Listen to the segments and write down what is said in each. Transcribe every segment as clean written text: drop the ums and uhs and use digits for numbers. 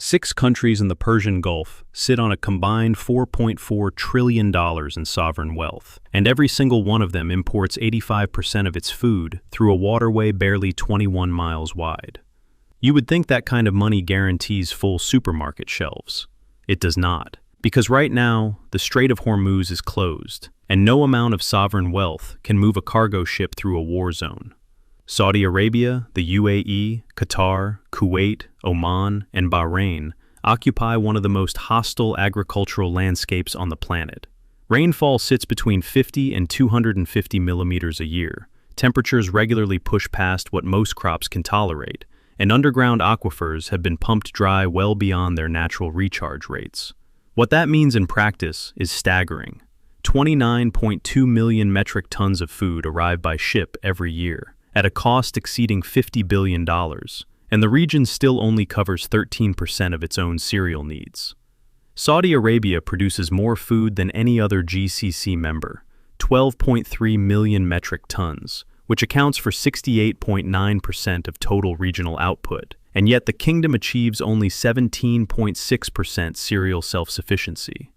6 countries in the Persian Gulf sit on a combined $4.4 trillion in sovereign wealth, and every single one of them imports 85% of its food through a waterway barely 21 miles wide. You would think that kind of money guarantees full supermarket shelves. It does not, because right now, the Strait of Hormuz is closed, and no amount of sovereign wealth can move a cargo ship through a war zone. Saudi Arabia, the UAE, Qatar, Kuwait, Oman, and Bahrain occupy one of the most hostile agricultural landscapes on the planet. Rainfall sits between 50 and 250 millimeters a year. Temperatures regularly push past what most crops can tolerate, and underground aquifers have been pumped dry well beyond their natural recharge rates. What that means in practice is staggering. 29.2 million metric tons of food arrive by ship every year, at a cost exceeding $50 billion, and the region still only covers 13% of its own cereal needs. Saudi Arabia produces more food than any other GCC member, 12.3 million metric tons, which accounts for 68.9% of total regional output, and yet the kingdom achieves only 17.6% cereal self-sufficiency.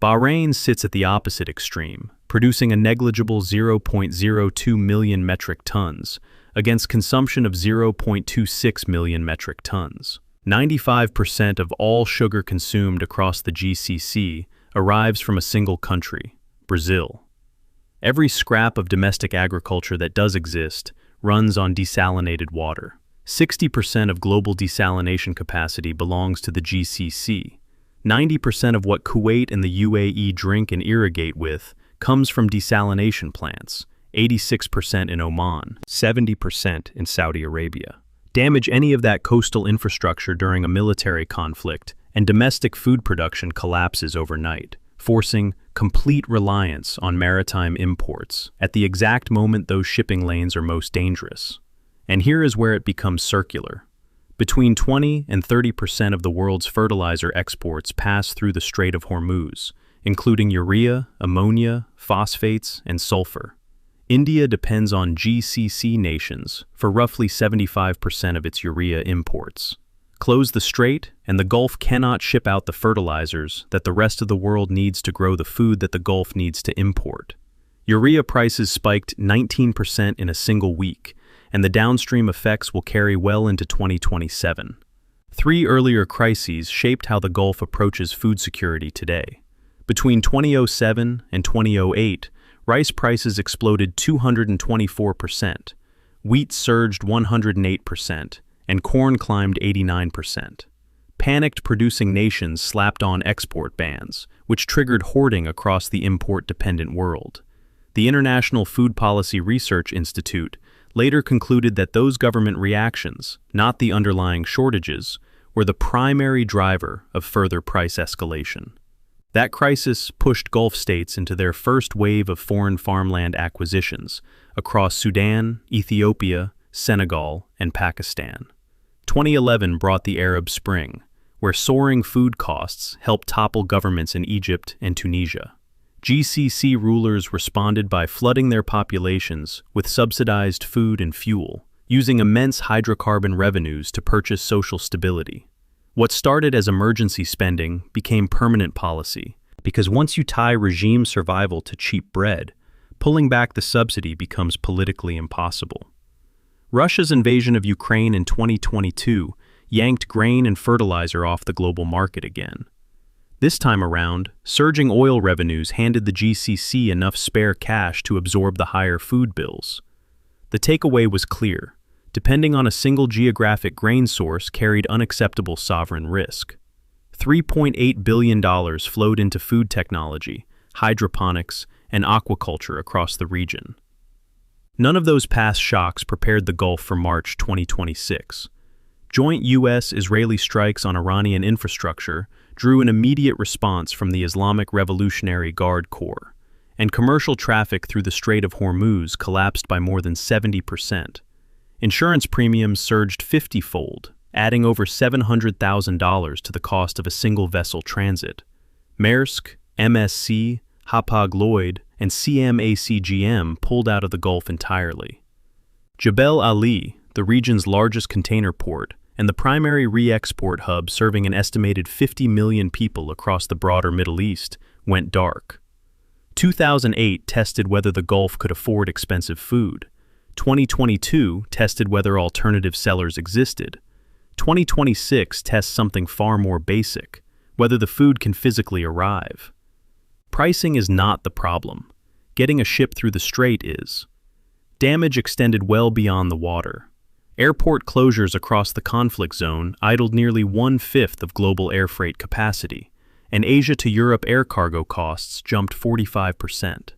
Bahrain sits at the opposite extreme, producing a negligible 0.02 million metric tons against consumption of 0.26 million metric tons. 95% of all sugar consumed across the GCC arrives from a single country, Brazil. Every scrap of domestic agriculture that does exist runs on desalinated water. 60% of global desalination capacity belongs to the GCC. 90% of what Kuwait and the UAE drink and irrigate with comes from desalination plants, 86% in Oman, 70% in Saudi Arabia. Damage any of that coastal infrastructure during a military conflict, and domestic food production collapses overnight, forcing complete reliance on maritime imports at the exact moment those shipping lanes are most dangerous. And here is where it becomes circular. Between 20 and 30% of the world's fertilizer exports pass through the Strait of Hormuz, including urea, ammonia, phosphates, and sulfur. India depends on GCC nations for roughly 75% of its urea imports. Close the strait, and the Gulf cannot ship out the fertilizers that the rest of the world needs to grow the food that the Gulf needs to import. Urea prices spiked 19% in a single week, and the downstream effects will carry well into 2027. 3 earlier crises shaped how the Gulf approaches food security today. Between 2007 and 2008, rice prices exploded 224%, wheat surged 108%, and corn climbed 89%. Panicked producing nations slapped on export bans, which triggered hoarding across the import-dependent world. The International Food Policy Research Institute later concluded that those government reactions, not the underlying shortages, were the primary driver of further price escalation. That crisis pushed Gulf states into their first wave of foreign farmland acquisitions across Sudan, Ethiopia, Senegal, and Pakistan. 2011 brought the Arab Spring, where soaring food costs helped topple governments in Egypt and Tunisia. GCC rulers responded by flooding their populations with subsidized food and fuel, using immense hydrocarbon revenues to purchase social stability. What started as emergency spending became permanent policy, because once you tie regime survival to cheap bread, pulling back the subsidy becomes politically impossible. Russia's invasion of Ukraine in 2022 yanked grain and fertilizer off the global market again. This time around, surging oil revenues handed the GCC enough spare cash to absorb the higher food bills. The takeaway was clear. Depending on a single geographic grain source carried unacceptable sovereign risk. $3.8 billion flowed into food technology, hydroponics, and aquaculture across the region. None of those past shocks prepared the Gulf for March 2026. Joint U.S.-Israeli strikes on Iranian infrastructure drew an immediate response from the Islamic Revolutionary Guard Corps, and commercial traffic through the Strait of Hormuz collapsed by more than 70%. Insurance premiums surged 50-fold, adding over $700,000 to the cost of a single vessel transit. Maersk, MSC, Hapag-Lloyd, and CMA-CGM pulled out of the Gulf entirely. Jebel Ali, the region's largest container port, and the primary re-export hub serving an estimated 50 million people across the broader Middle East went dark. 2008 tested whether the Gulf could afford expensive food. 2022 tested whether alternative sellers existed. 2026 tests something far more basic, whether the food can physically arrive. Pricing is not the problem. Getting a ship through the strait is. Damage extended well beyond the water. Airport closures across the conflict zone idled nearly 1/5 of global air freight capacity, and Asia to Europe air cargo costs jumped 45%.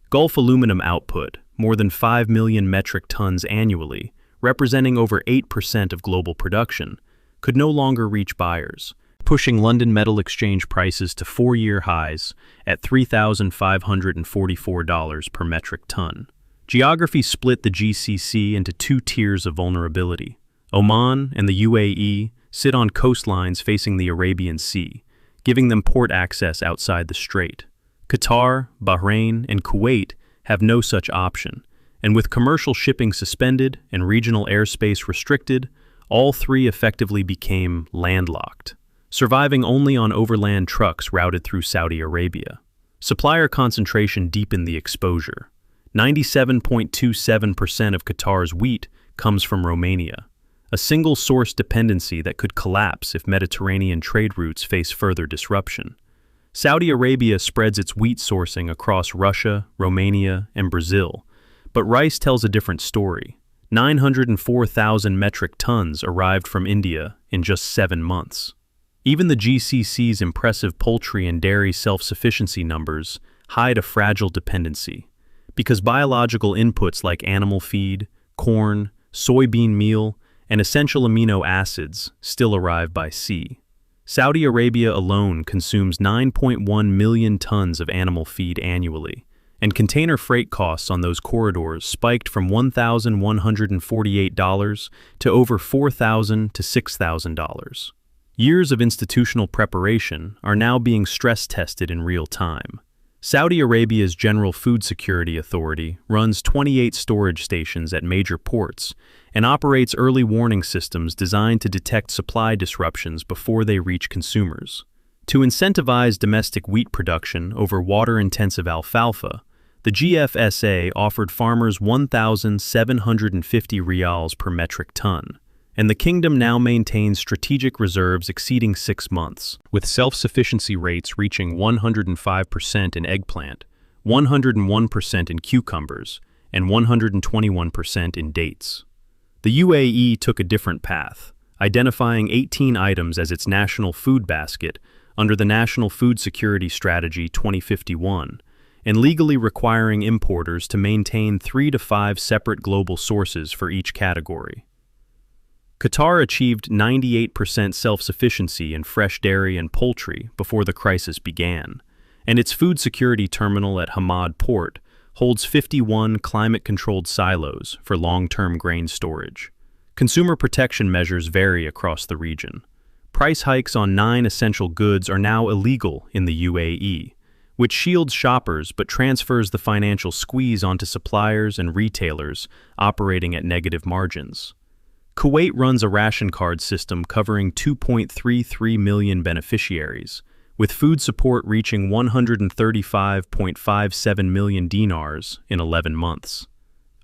Gulf aluminum output, more than 5 million metric tons annually, representing over 8% of global production, could no longer reach buyers, pushing London Metal Exchange prices to 4-year highs at $3,544 per metric ton. Geography split the GCC into two tiers of vulnerability. Oman and the UAE sit on coastlines facing the Arabian Sea, giving them port access outside the strait. Qatar, Bahrain, and Kuwait have no such option, and with commercial shipping suspended and regional airspace restricted, all three effectively became landlocked, surviving only on overland trucks routed through Saudi Arabia. Supplier concentration deepened the exposure. 97.27% of Qatar's wheat comes from Romania, a single-source dependency that could collapse if Mediterranean trade routes face further disruption. Saudi Arabia spreads its wheat sourcing across Russia, Romania, and Brazil, but rice tells a different story. 904,000 metric tons arrived from India in just 7 months. Even the GCC's impressive poultry and dairy self-sufficiency numbers hide a fragile dependency, because biological inputs like animal feed, corn, soybean meal, and essential amino acids still arrive by sea. Saudi Arabia alone consumes 9.1 million tons of animal feed annually, and container freight costs on those corridors spiked from $1,148 to over $4,000 to $6,000. Years of institutional preparation are now being stress-tested in real time. Saudi Arabia's General Food Security Authority runs 28 storage stations at major ports and operates early warning systems designed to detect supply disruptions before they reach consumers. To incentivize domestic wheat production over water-intensive alfalfa, the GFSA offered farmers 1,750 rials per metric ton, and the kingdom now maintains strategic reserves exceeding 6 months, with self-sufficiency rates reaching 105% in eggplant, 101% in cucumbers, and 121% in dates. The UAE took a different path, identifying 18 items as its national food basket under the National Food Security Strategy 2051, and legally requiring importers to maintain 3 to 5 separate global sources for each category. Qatar achieved 98% self-sufficiency in fresh dairy and poultry before the crisis began, and its food security terminal at Hamad Port holds 51 climate-controlled silos for long-term grain storage. Consumer protection measures vary across the region. Price hikes on 9 essential goods are now illegal in the UAE, which shields shoppers but transfers the financial squeeze onto suppliers and retailers operating at negative margins. Kuwait runs a ration card system covering 2.33 million beneficiaries, with food support reaching 135.57 million dinars in 11 months.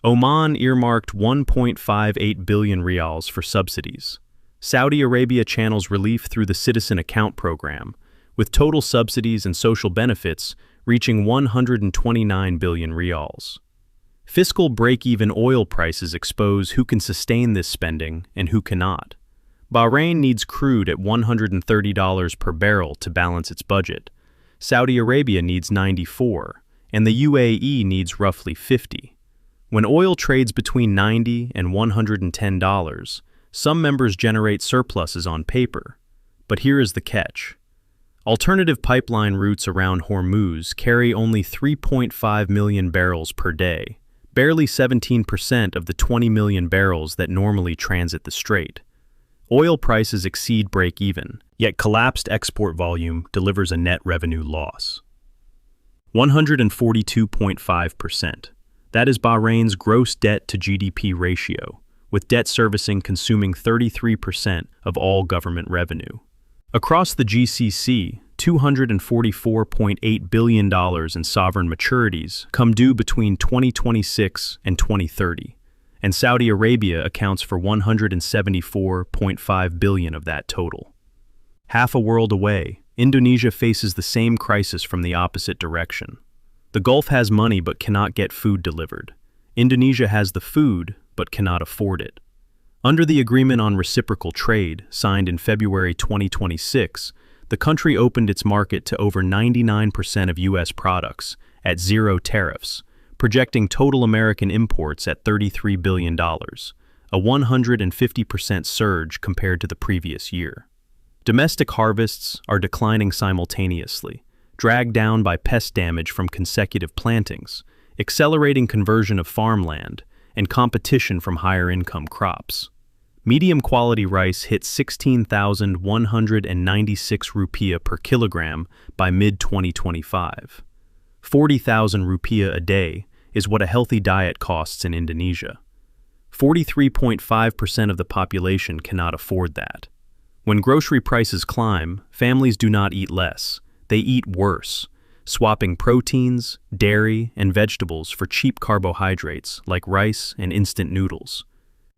Oman earmarked 1.58 billion rials for subsidies. Saudi Arabia channels relief through the Citizen Account Program, with total subsidies and social benefits reaching 129 billion rials. Fiscal break-even oil prices expose who can sustain this spending and who cannot. Bahrain needs crude at $130 per barrel to balance its budget. Saudi Arabia needs 94, and the UAE needs roughly 50. When oil trades between $90 and $110, some members generate surpluses on paper. But here is the catch. Alternative pipeline routes around Hormuz carry only 3.5 million barrels per day, barely 17% of the 20 million barrels that normally transit the strait. Oil prices exceed break-even, yet collapsed export volume delivers a net revenue loss. 142.5%. That is Bahrain's gross debt to GDP ratio, with debt servicing consuming 33% of all government revenue. Across the GCC, $244.8 billion in sovereign maturities come due between 2026 and 2030, and Saudi Arabia accounts for $174.5 billion of that total. Half a world away, Indonesia faces the same crisis from the opposite direction. The Gulf has money but cannot get food delivered. Indonesia has the food but cannot afford it. Under the Agreement on Reciprocal Trade, signed in February 2026, the country opened its market to over 99% of U.S. products at zero tariffs, projecting total American imports at $33 billion, a 150% surge compared to the previous year. Domestic harvests are declining simultaneously, dragged down by pest damage from consecutive plantings, accelerating conversion of farmland, and competition from higher-income crops. Medium-quality rice hit 16,196 rupiah per kilogram by mid-2025. 40,000 rupiah a day is what a healthy diet costs in Indonesia. 43.5% of the population cannot afford that. When grocery prices climb, families do not eat less, they eat worse, swapping proteins, dairy, and vegetables for cheap carbohydrates like rice and instant noodles.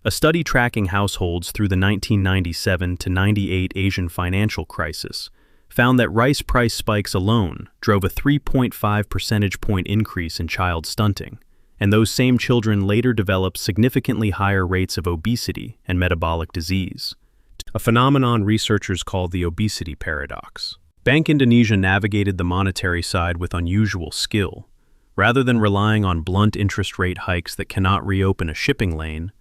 A study tracking households through the 1997-98 Asian financial crisis found that rice price spikes alone drove a 3.5 percentage point increase in child stunting, and those same children later developed significantly higher rates of obesity and metabolic disease, a phenomenon researchers call the obesity paradox. Bank Indonesia navigated the monetary side with unusual skill. Rather than relying on blunt interest rate hikes that cannot reopen a shipping lane,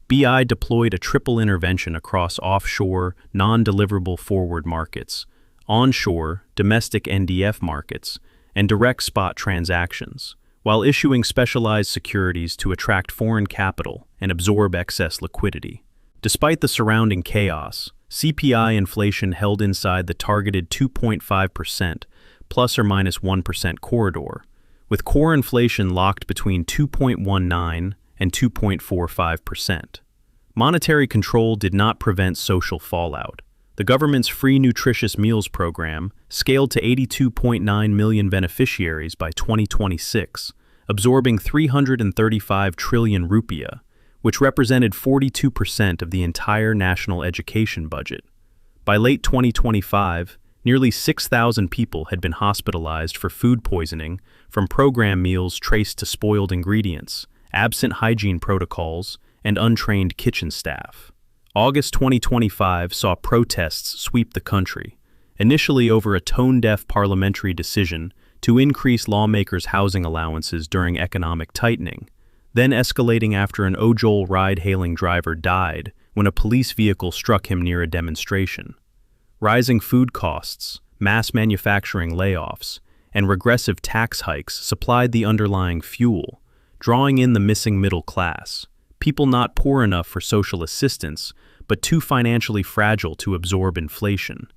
BI deployed a triple intervention across offshore, non-deliverable forward markets, onshore, domestic NDF markets, and direct spot transactions, while issuing specialized securities to attract foreign capital and absorb excess liquidity. Despite the surrounding chaos, CPI inflation held inside the targeted 2.5% plus or minus 1% corridor, with core inflation locked between 2.19 and 2.45%. Monetary control did not prevent social fallout. The government's free nutritious meals program scaled to 82.9 million beneficiaries by 2026, absorbing 335 trillion rupiah, which represented 42% of the entire national education budget. By late 2025, nearly 6,000 people had been hospitalized for food poisoning from program meals traced to spoiled ingredients, absent hygiene protocols, and untrained kitchen staff. August 2025 saw protests sweep the country, initially over a tone-deaf parliamentary decision to increase lawmakers' housing allowances during economic tightening, then escalating after an ojol ride-hailing driver died when a police vehicle struck him near a demonstration. Rising food costs, mass manufacturing layoffs, and regressive tax hikes supplied the underlying fuel, drawing in the missing middle class, people not poor enough for social assistance, but too financially fragile to absorb inflation.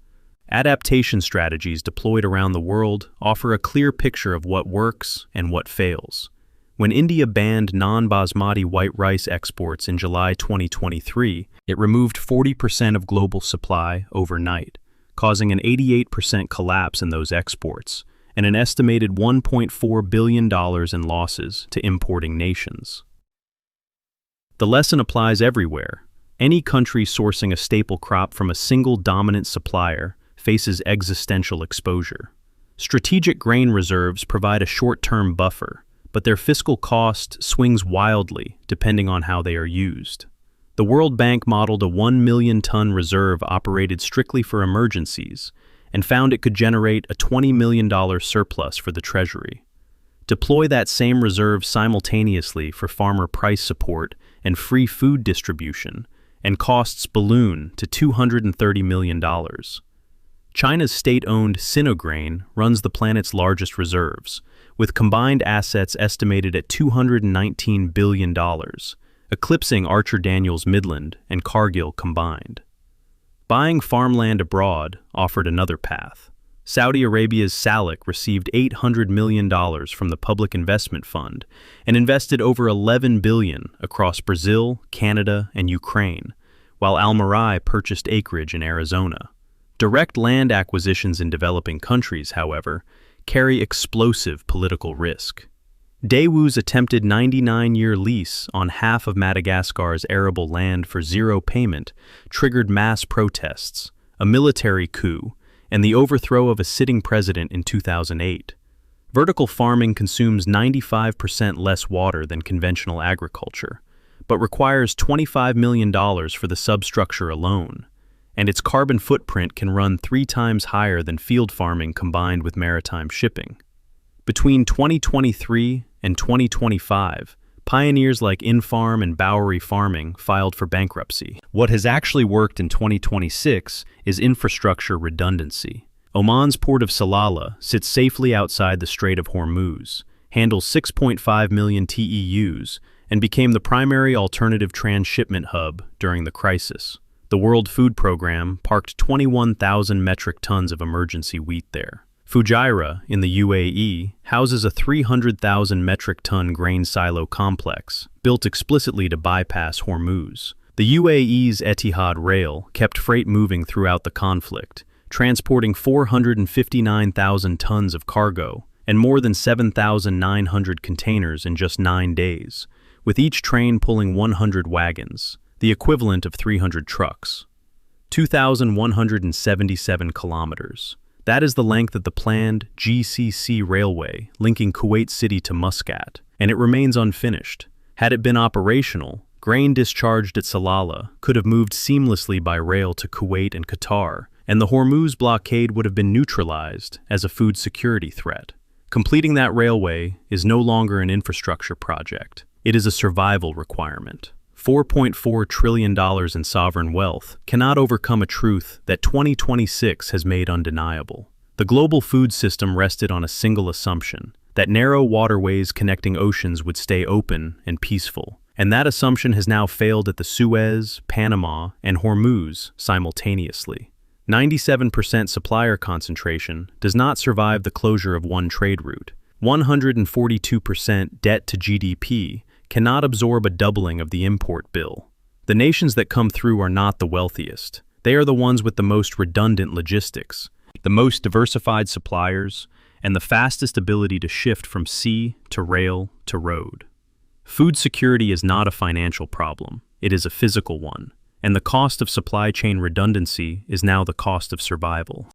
Adaptation strategies deployed around the world offer a clear picture of what works and what fails. When India banned non-basmati white rice exports in July 2023, it removed 40% of global supply overnight, causing an 88% collapse in those exports and an estimated $1.4 billion in losses to importing nations. The lesson applies everywhere. Any country sourcing a staple crop from a single dominant supplier faces existential exposure. Strategic grain reserves provide a short-term buffer, but their fiscal cost swings wildly depending on how they are used. The World Bank modeled a 1 million ton reserve operated strictly for emergencies and found it could generate a $20 million surplus for the Treasury. Deploy that same reserve simultaneously for farmer price support and free food distribution, and costs balloon to $230 million. China's state-owned Sinograin runs the planet's largest reserves, with combined assets estimated at $219 billion, eclipsing Archer Daniels Midland and Cargill combined. Buying farmland abroad offered another path. Saudi Arabia's SALIC received $800 million from the Public Investment Fund and invested over $11 billion across Brazil, Canada, and Ukraine, while Almarai purchased acreage in Arizona. Direct land acquisitions in developing countries, however, carry explosive political risk. Daewoo's attempted 99-year lease on half of Madagascar's arable land for zero payment triggered mass protests, a military coup, and the overthrow of a sitting president in 2008. Vertical farming consumes 95% less water than conventional agriculture, but requires $25 million for the substructure alone, and its carbon footprint can run 3 times higher than field farming combined with maritime shipping. Between 2023 and 2025, pioneers like Infarm and Bowery Farming filed for bankruptcy. What has actually worked in 2026 is infrastructure redundancy. Oman's port of Salalah sits safely outside the Strait of Hormuz, handles 6.5 million TEUs, and became the primary alternative transshipment hub during the crisis. The World Food Programme parked 21,000 metric tons of emergency wheat there. Fujairah, in the UAE, houses a 300,000 metric ton grain silo complex, built explicitly to bypass Hormuz. The UAE's Etihad Rail kept freight moving throughout the conflict, transporting 459,000 tons of cargo and more than 7,900 containers in just 9 days, with each train pulling 100 wagons, the equivalent of 300 trucks. 2,177 kilometers. That is the length of the planned GCC railway linking Kuwait City to Muscat, and it remains unfinished. Had it been operational, grain discharged at Salalah could have moved seamlessly by rail to Kuwait and Qatar, and the Hormuz blockade would have been neutralized as a food security threat. Completing that railway is no longer an infrastructure project. It is a survival requirement. $4.4 trillion in sovereign wealth cannot overcome a truth that 2026 has made undeniable. The global food system rested on a single assumption, that narrow waterways connecting oceans would stay open and peaceful, and that assumption has now failed at the Suez, Panama, and Hormuz simultaneously. 97% supplier concentration does not survive the closure of one trade route. 142% debt to GDP cannot absorb a doubling of the import bill. The nations that come through are not the wealthiest. They are the ones with the most redundant logistics, the most diversified suppliers, and the fastest ability to shift from sea to rail to road. Food security is not a financial problem. It is a physical one, and the cost of supply chain redundancy is now the cost of survival.